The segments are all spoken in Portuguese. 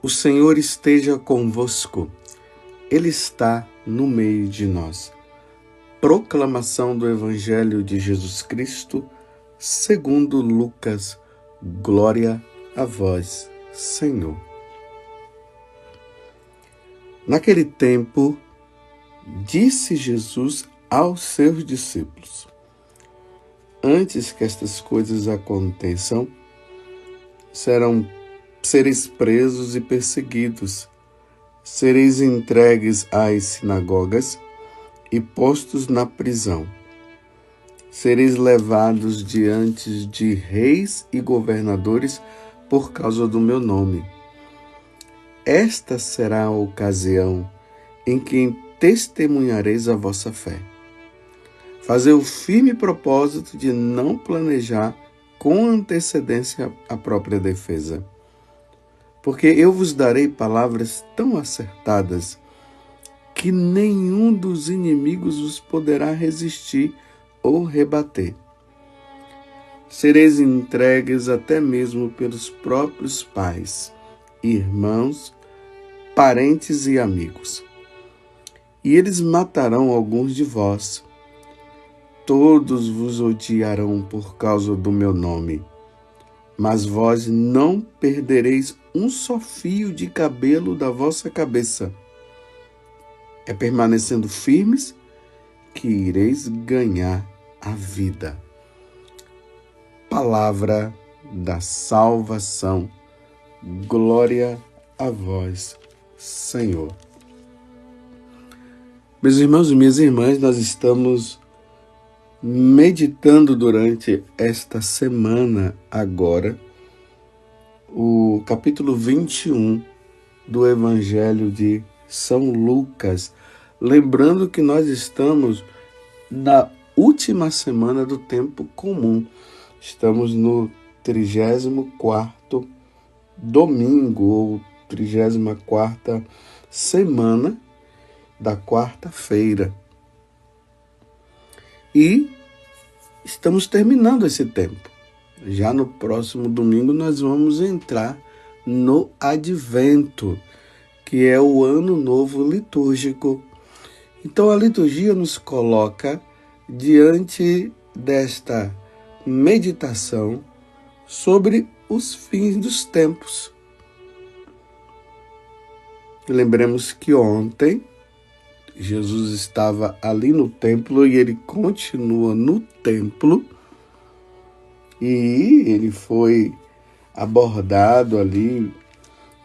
O Senhor esteja convosco, Ele está no meio de nós. Proclamação do Evangelho de Jesus Cristo, segundo Lucas. Glória a vós, Senhor. Naquele tempo, disse Jesus aos seus discípulos: antes que estas coisas aconteçam, sereis presos e perseguidos, sereis entregues às sinagogas e postos na prisão. Sereis levados diante de reis e governadores por causa do meu nome. Esta será a ocasião em que testemunhareis a vossa fé. Fazei o firme propósito de não planejar com antecedência a própria defesa. Porque eu vos darei palavras tão acertadas que nenhum dos inimigos vos poderá resistir ou rebater. Sereis entregues até mesmo pelos próprios pais, irmãos, parentes e amigos. E eles matarão alguns de vós. Todos vos odiarão por causa do meu nome. Mas vós não perdereis um só fio de cabelo da vossa cabeça. É permanecendo firmes que ireis ganhar a vida. Palavra da salvação. Glória a vós, Senhor. Meus irmãos e minhas irmãs, nós estamos meditando durante esta semana agora o capítulo 21 do Evangelho de São Lucas. Lembrando que nós estamos na última semana do tempo comum. Estamos no 34º domingo, ou 34ª semana da quarta-feira. E estamos terminando esse tempo. Já no próximo domingo nós vamos entrar no Advento, que é o Ano Novo Litúrgico. Então a liturgia nos coloca diante desta meditação sobre os fins dos tempos. Lembremos que ontem Jesus estava ali no templo e ele continua no templo, e ele foi abordado ali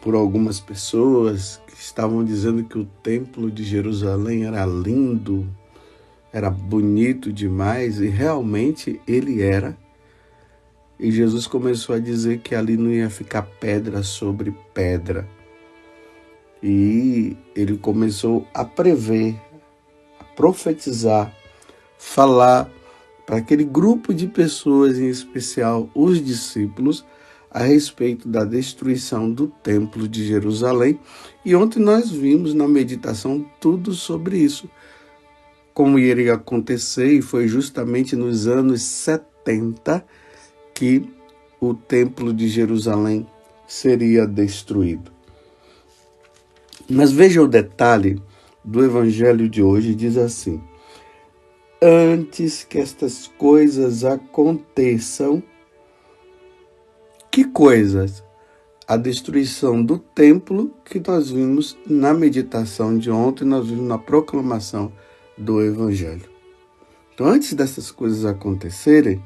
por algumas pessoas que estavam dizendo que o templo de Jerusalém era lindo, era bonito demais, e realmente ele era. E Jesus começou a dizer que ali não ia ficar pedra sobre pedra. E ele começou a prever, a profetizar, falar para aquele grupo de pessoas, em especial os discípulos, a respeito da destruição do templo de Jerusalém. E ontem nós vimos na meditação tudo sobre isso, como iria acontecer, e foi justamente nos anos 70 que o templo de Jerusalém seria destruído. Mas veja o detalhe do evangelho de hoje, diz assim: antes que estas coisas aconteçam. Que coisas? A destruição do templo, que nós vimos na meditação de ontem, nós vimos na proclamação do evangelho. Então, antes dessas coisas acontecerem,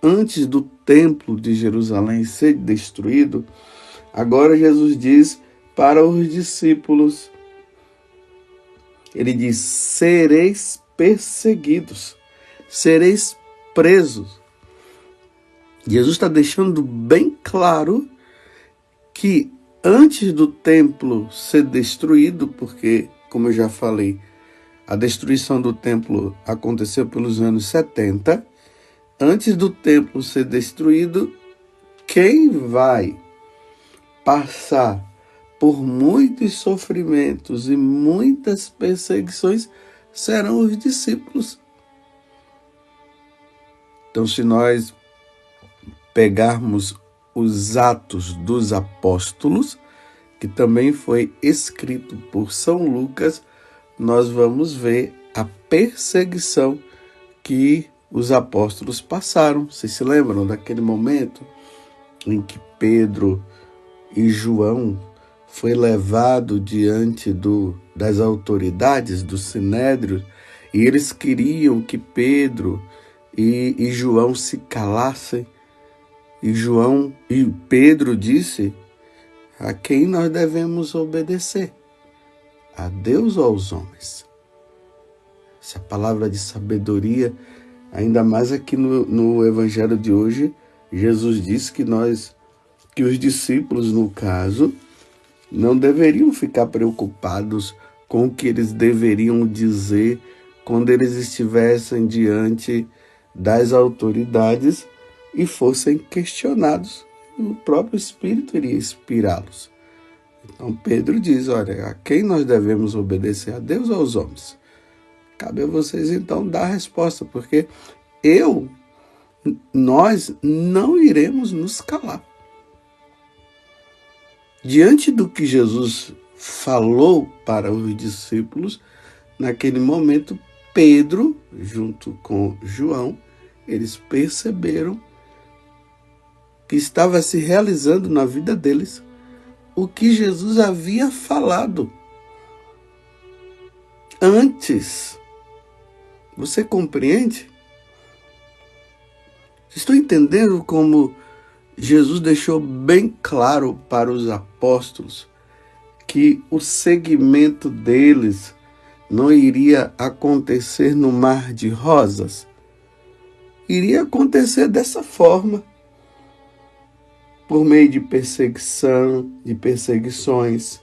antes do templo de Jerusalém ser destruído, agora Jesus diz para os discípulos, ele diz: sereis perseguidos, sereis presos. Jesus está deixando bem claro que antes do templo ser destruído, porque, como eu já falei, a destruição do templo aconteceu pelos anos 70, antes do templo ser destruído, quem vai passar por muitos sofrimentos e muitas perseguições serão os discípulos. Então, se nós pegarmos os Atos dos Apóstolos, que também foi escrito por São Lucas, nós vamos ver a perseguição que os apóstolos passaram. Vocês se lembram daquele momento em que Pedro e João foi levado diante das autoridades do Sinédrio, e eles queriam que Pedro e João se calassem. E Pedro disse: a quem nós devemos obedecer? A Deus ou aos homens? Essa palavra de sabedoria, ainda mais aqui no Evangelho de hoje, Jesus disse que os discípulos, no caso, não deveriam ficar preocupados com o que eles deveriam dizer quando eles estivessem diante das autoridades e fossem questionados. O próprio Espírito iria inspirá-los. Então Pedro diz: olha, a quem nós devemos obedecer? A Deus ou aos homens? Cabe a vocês então dar a resposta, porque nós não iremos nos calar. Diante do que Jesus falou para os discípulos, naquele momento, Pedro, junto com João, eles perceberam que estava se realizando na vida deles o que Jesus havia falado antes. Você compreende? Estou entendendo como Jesus deixou bem claro para os apóstolos que o seguimento deles não iria acontecer no mar de rosas. Iria acontecer dessa forma, por meio de perseguição, de perseguições.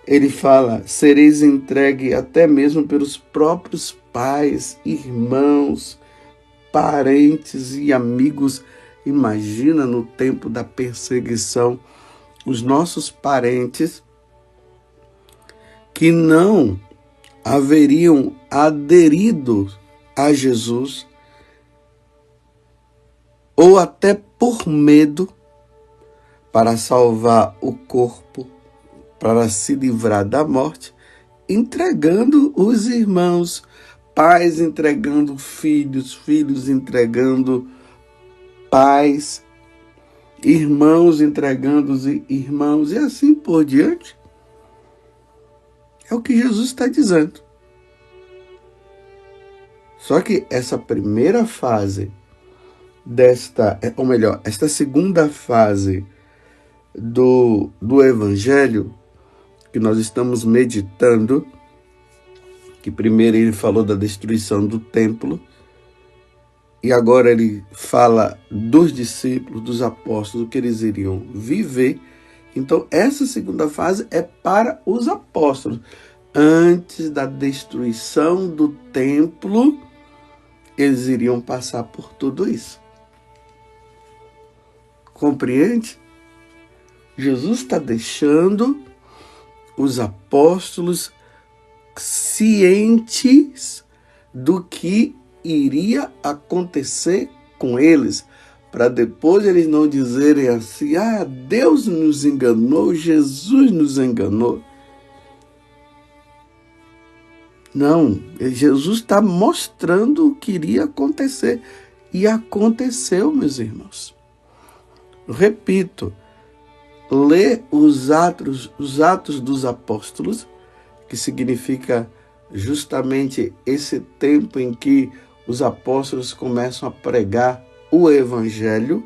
Ele fala: sereis entregue até mesmo pelos próprios pais, irmãos, parentes e amigos. Imagina no tempo da perseguição, os nossos parentes que não haveriam aderido a Jesus, ou até por medo, para salvar o corpo, para se livrar da morte, entregando os irmãos, pais entregando filhos, filhos entregando pais, irmãos entregando os irmãos, e assim por diante. É o que Jesus está dizendo. Só que essa primeira fase esta segunda fase do Evangelho que nós estamos meditando, que primeiro ele falou da destruição do templo, e agora ele fala dos discípulos, dos apóstolos, o que eles iriam viver. Então, essa segunda fase é para os apóstolos. Antes da destruição do templo, eles iriam passar por tudo isso. Compreende? Jesus está deixando os apóstolos cientes do que iria acontecer com eles, para depois eles não dizerem assim: Deus nos enganou, Jesus nos enganou. Não, Jesus está mostrando o que iria acontecer, e aconteceu, meus irmãos. Repito, lê os Atos dos Apóstolos, que significa justamente esse tempo em que os apóstolos começam a pregar o Evangelho,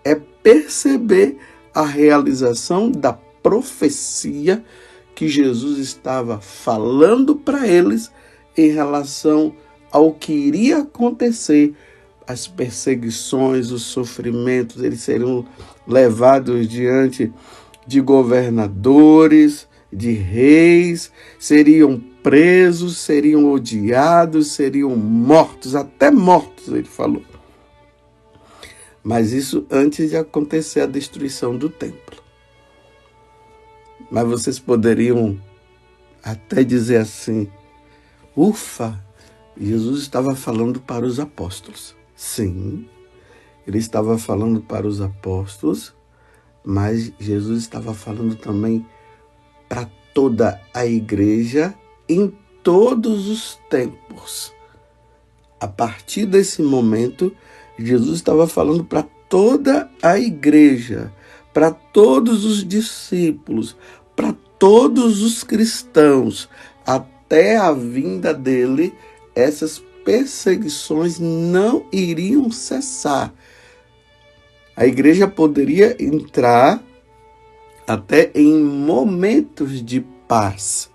é perceber a realização da profecia que Jesus estava falando para eles em relação ao que iria acontecer, as perseguições, os sofrimentos. Eles seriam levados diante de governadores, de reis, seriam presos, seriam odiados, seriam mortos, até mortos, ele falou. Mas isso antes de acontecer a destruição do templo. Mas vocês poderiam até dizer assim: ufa, Jesus estava falando para os apóstolos. Sim, ele estava falando para os apóstolos, mas Jesus estava falando também para toda a igreja em todos os tempos. A partir desse momento, Jesus estava falando para toda a igreja, para todos os discípulos, para todos os cristãos. Até a vinda dele, essas perseguições não iriam cessar. A igreja poderia entrar até em momentos de paz,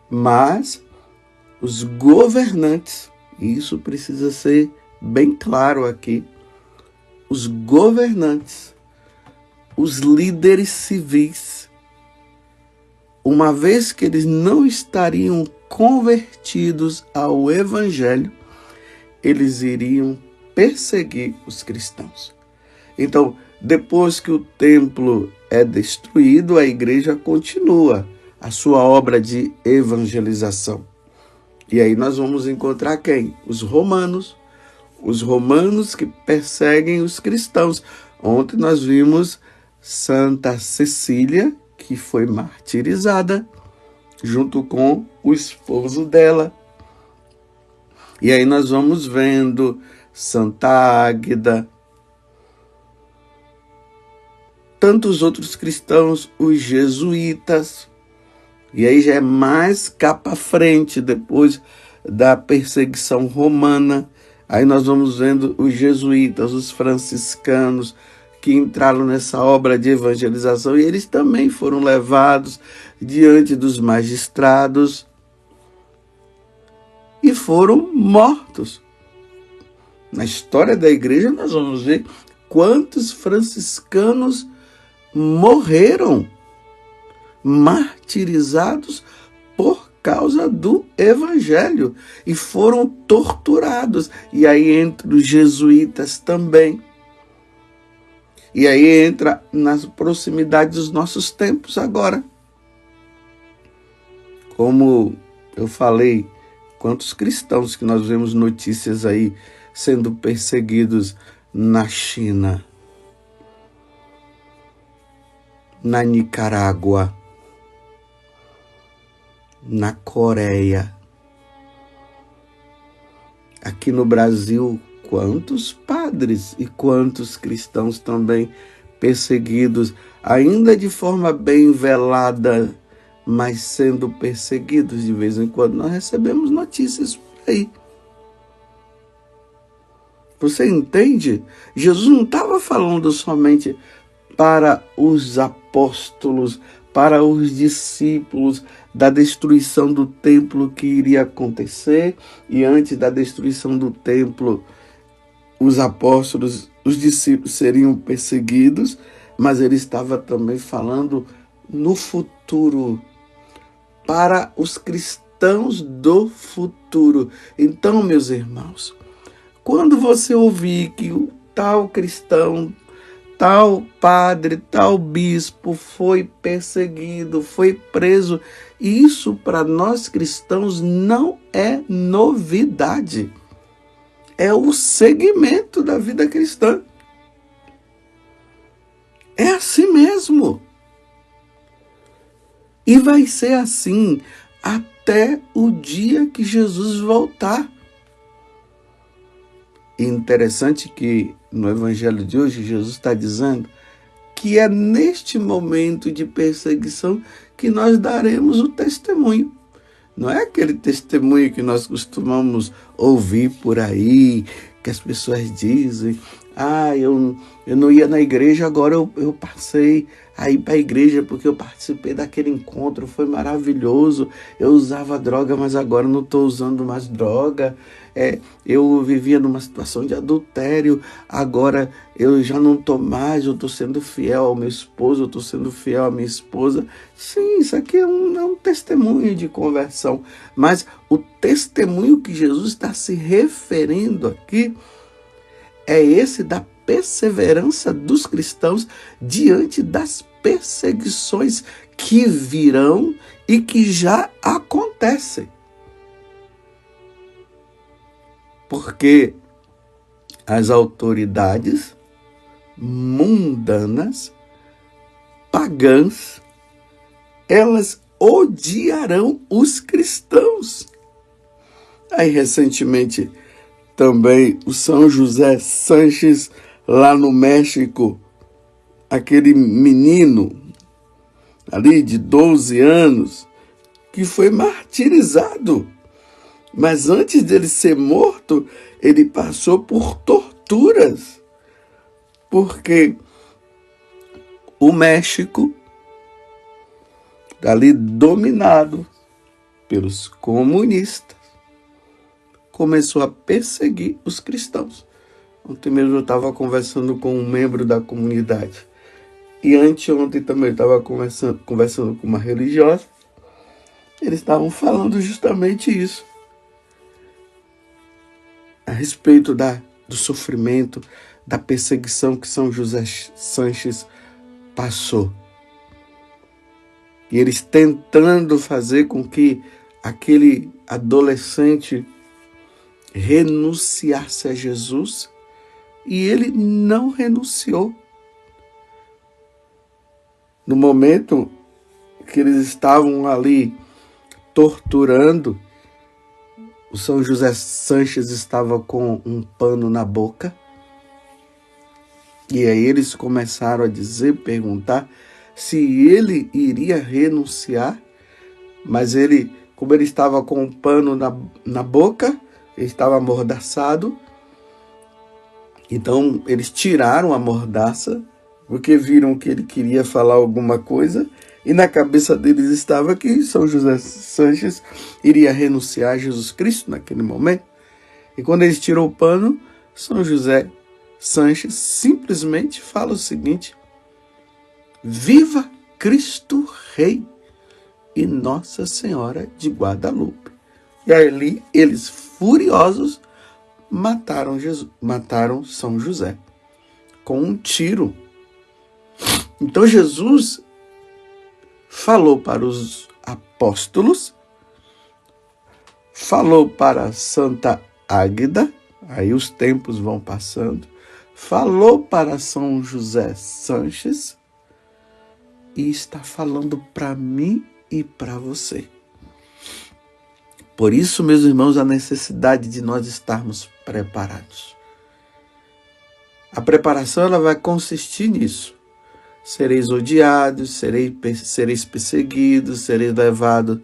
mas os governantes, e isso precisa ser bem claro aqui, os governantes, os líderes civis, uma vez que eles não estariam convertidos ao Evangelho, eles iriam perseguir os cristãos. Então, depois que o templo é destruído, a igreja continua a sua obra de evangelização. E aí nós vamos encontrar quem? Os romanos que perseguem os cristãos. Ontem nós vimos Santa Cecília, que foi martirizada, junto com o esposo dela. E aí nós vamos vendo Santa Águeda, tantos outros cristãos, os jesuítas. E aí já é mais cá para frente, depois da perseguição romana. Aí nós vamos vendo os jesuítas, os franciscanos, que entraram nessa obra de evangelização, e eles também foram levados diante dos magistrados e foram mortos. Na história da igreja nós vamos ver quantos franciscanos morreram martirizados por causa do evangelho e foram torturados. E aí entra os jesuítas também. E aí entra nas proximidades dos nossos tempos agora. Como eu falei, quantos cristãos que nós vemos notícias aí sendo perseguidos na China, na Nicarágua, na Coreia. Aqui no Brasil, quantos padres e quantos cristãos também perseguidos, ainda de forma bem velada, mas sendo perseguidos de vez em quando. Nós recebemos notícias por aí. Você entende? Jesus não estava falando somente para os apóstolos, para os discípulos, da destruição do templo que iria acontecer, e antes da destruição do templo, os apóstolos, os discípulos seriam perseguidos, mas ele estava também falando no futuro, para os cristãos do futuro. Então, meus irmãos, quando você ouvir que o tal cristão, tal padre, tal bispo foi perseguido, foi preso, isso para nós cristãos não é novidade. É o segmento da vida cristã. É assim mesmo. E vai ser assim até o dia que Jesus voltar. E interessante que no Evangelho de hoje Jesus está dizendo que é neste momento de perseguição que nós daremos o testemunho. Não é aquele testemunho que nós costumamos ouvir por aí, que as pessoas dizem: eu não ia na igreja, agora eu passei a ir para a igreja porque eu participei daquele encontro, foi maravilhoso. Eu usava droga, mas agora não estou usando mais droga. Eu vivia numa situação de adultério, agora eu já não estou mais, eu estou sendo fiel ao meu esposo, eu estou sendo fiel à minha esposa. Sim, isso aqui é um testemunho de conversão, mas o testemunho que Jesus está se referindo aqui é esse da perseverança dos cristãos diante das perseguições que virão e que já acontecem. Porque as autoridades mundanas, pagãs, elas odiarão os cristãos. Aí, recentemente, também o São José Sanches, lá no México, aquele menino ali de 12 anos, que foi martirizado. Mas antes dele ser morto, ele passou por torturas. Porque o México, ali dominado pelos comunistas, começou a perseguir os cristãos. Ontem mesmo eu estava conversando com um membro da comunidade. E anteontem também eu estava conversando com uma religiosa. Eles estavam falando justamente isso. A respeito do sofrimento, da perseguição que São José Sanches passou. E eles tentando fazer com que aquele adolescente renunciasse a Jesus, e ele não renunciou. No momento que eles estavam ali torturando, o São José Sanches estava com um pano na boca. E aí eles começaram a perguntar se ele iria renunciar. Mas ele, como ele estava com um pano na boca, ele estava amordaçado. Então eles tiraram a mordaça, porque viram que ele queria falar alguma coisa. E na cabeça deles estava que São José Sanches iria renunciar a Jesus Cristo naquele momento. E quando eles tiram o pano, São José Sanches simplesmente fala o seguinte: viva Cristo Rei e Nossa Senhora de Guadalupe. E ali eles, furiosos, mataram São José com um tiro. Então Jesus falou para os apóstolos, falou para Santa Águeda, aí os tempos vão passando, falou para São José Sanches e está falando para mim e para você. Por isso, meus irmãos, a necessidade de nós estarmos preparados. A preparação ela vai consistir nisso. Sereis odiados, sereis perseguidos, sereis levados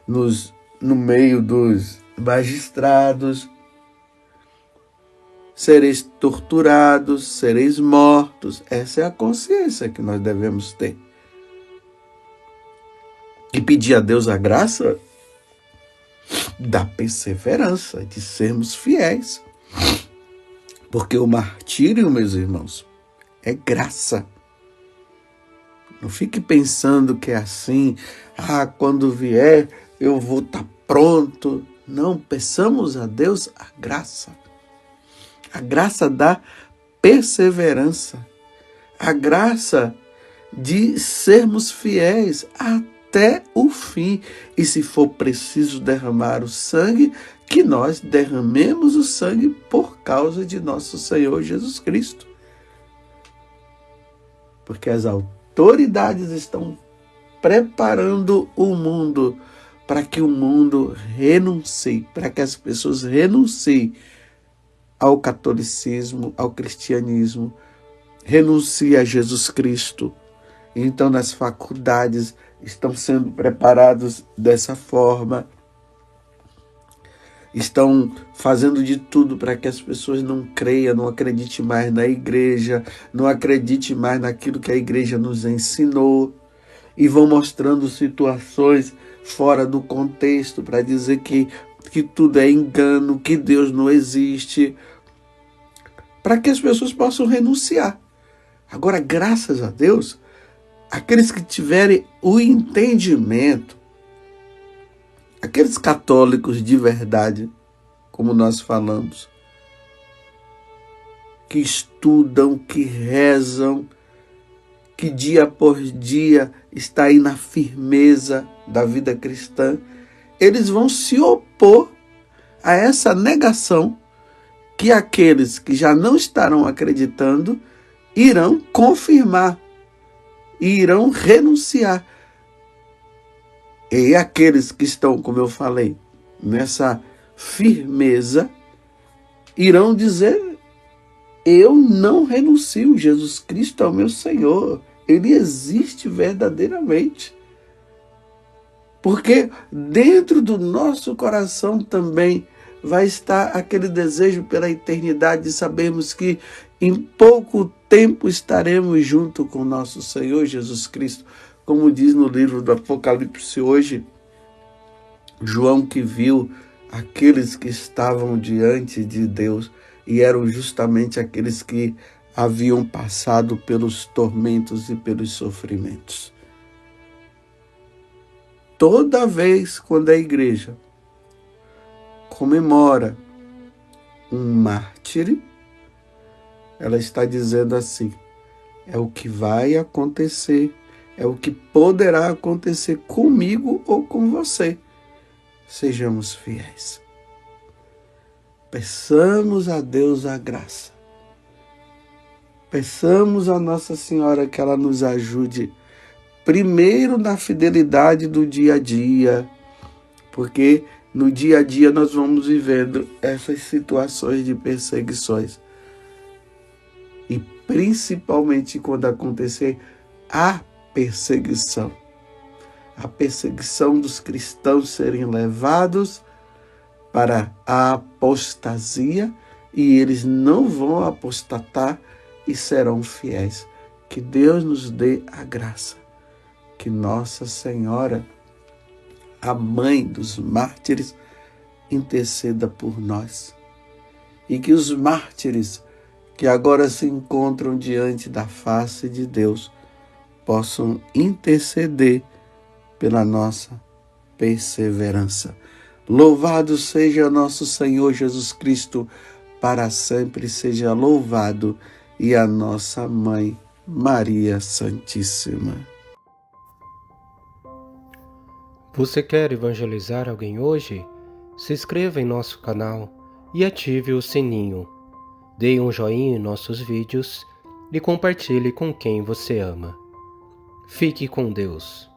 no meio dos magistrados, sereis torturados, sereis mortos. Essa é a consciência que nós devemos ter. E pedir a Deus a graça da perseverança, de sermos fiéis. Porque o martírio, meus irmãos, é graça. Não fique pensando que é assim, quando vier eu vou estar pronto. Não, peçamos a Deus a graça da perseverança, a graça de sermos fiéis até o fim. E se for preciso derramar o sangue, que nós derramemos o sangue por causa de nosso Senhor Jesus Cristo. Porque as autoridades estão preparando o mundo para que o mundo renuncie, para que as pessoas renunciem ao catolicismo, ao cristianismo, renunciem a Jesus Cristo. Então, nas faculdades estão sendo preparados dessa forma, estão fazendo de tudo para que as pessoas não creiam, não acreditem mais na igreja, não acreditem mais naquilo que a igreja nos ensinou, e vão mostrando situações fora do contexto para dizer que tudo é engano, que Deus não existe, para que as pessoas possam renunciar. Agora, graças a Deus, aqueles que tiverem o entendimento, aqueles católicos de verdade, como nós falamos, que estudam, que rezam, que dia por dia está aí na firmeza da vida cristã, eles vão se opor a essa negação que aqueles que já não estarão acreditando irão confirmar e irão renunciar. E aqueles que estão, como eu falei, nessa firmeza, irão dizer: eu não renuncio, Jesus Cristo é o meu Senhor, Ele existe verdadeiramente. Porque dentro do nosso coração também vai estar aquele desejo pela eternidade de sabermos que em pouco tempo estaremos junto com nosso Senhor Jesus Cristo. Como diz no livro do Apocalipse hoje, João que viu aqueles que estavam diante de Deus e eram justamente aqueles que haviam passado pelos tormentos e pelos sofrimentos. Toda vez quando a igreja comemora um mártir, ela está dizendo assim: é o que vai acontecer, é o que poderá acontecer comigo ou com você. Sejamos fiéis. Peçamos a Deus a graça. Peçamos a Nossa Senhora que ela nos ajude primeiro na fidelidade do dia a dia, porque no dia a dia nós vamos vivendo essas situações de perseguições. E principalmente quando acontecer a perseguição dos cristãos serem levados para a apostasia, e eles não vão apostatar e serão fiéis. Que Deus nos dê a graça. Que Nossa Senhora, a mãe dos mártires, interceda por nós. E que os mártires que agora se encontram diante da face de Deus possam interceder pela nossa perseverança. Louvado seja nosso Senhor Jesus Cristo, para sempre seja louvado, e a nossa Mãe Maria Santíssima. Você quer evangelizar alguém hoje? Se inscreva em nosso canal e ative o sininho. Dê um joinha em nossos vídeos e compartilhe com quem você ama. Fique com Deus.